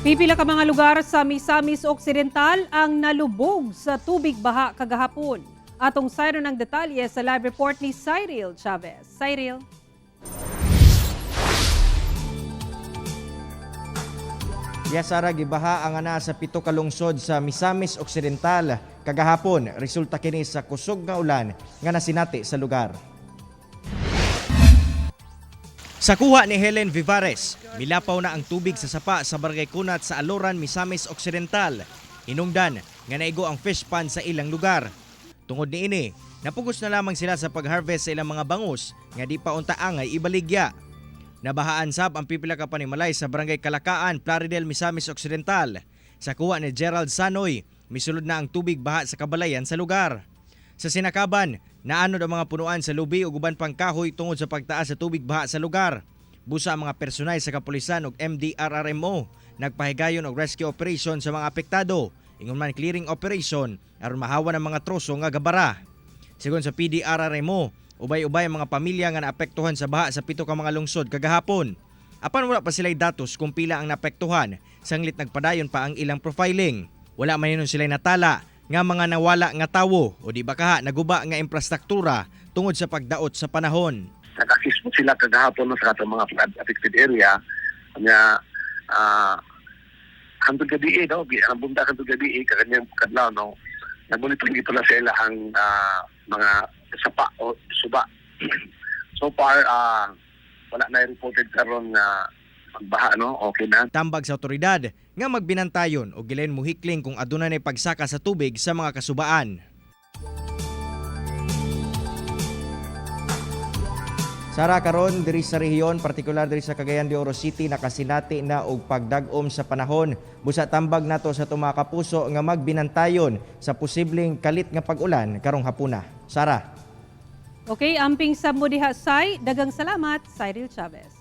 Pipila ka mga lugar sa Misamis Occidental ang nalubog sa tubig baha kagahapon. Atong sayro ng detalye sa live report ni Cyril Chavez. Cyril. Sara, gibaha ang ana sa pito ka lungsod sa Misamis Occidental. Kagahapon, resulta kini sa kusog nga ulan nga nasinati sa lugar. Sa kuha ni Helen Vivares, milapaw na ang tubig sa sapa sa Barangay Kunat sa Aloran, Misamis Occidental. Hinungdan nga naigo ang fish pond sa ilang lugar. Tungod niini, napugos na lamang sila sa pag-harvest sa ilang mga bangus nga di pa unta angay ibaligya. Nabahaan sab ang pipila ka panimalay sa Barangay Kalakaan, Plaridel, Misamis Occidental. Sa kuha ni Gerald Sanoy, misulod na ang tubig baha sa kabalayan sa lugar. Sa Sinakaban, naanod ang mga punuan sa lubi ug uban pang kahoy tungod sa pagtaas sa tubig baha sa lugar. Busa ang mga personay sa kapulisan ug MDRRMO nagpahigayon og rescue operation sa mga apektado, ingon man clearing operation aron mahawan ang mga troso nga gabara. Sigon sa PDRRMO, ubay-ubay ang mga pamilya nga naapektuhan sa baha sa pito ka mga lungsod kagahapon. Apan wala pa sila'y datos kung pila ang naapektuhan, sanglit nagpadayon pa ang ilang profiling. Wala man hinon sila'y natala nga mga nawala nga tawo o di ba kaha naguba nga infrastruktura tungod sa pagdaot sa panahon. Nakakismo sila kagahapon no, sa katong mga flood affected area. Kanya hantod gabi no, ang bunda hantod gabi kanyang kadlaw no. Nagmonitoring ito na sila ang mga sapa o suba. So far wala na reported karon nga magbaha no, okay na. Tambag sa otoridad nga magbinantayon o gilayon muhikling kung aduna nay pagsaka sa tubig sa mga kasubaan. Sara, karon diri sa rehiyon, partikular diri sa Cagayan de Oro City, nakasinati na og pagdag-om sa panahon. Busa tambag nato sa mga kapuso nga magbinantayon sa posibleng kalit nga pag-ulan karong hapuna. Sara. Okay, amping sa Mudihasay. Dagang salamat, Cyril Chavez.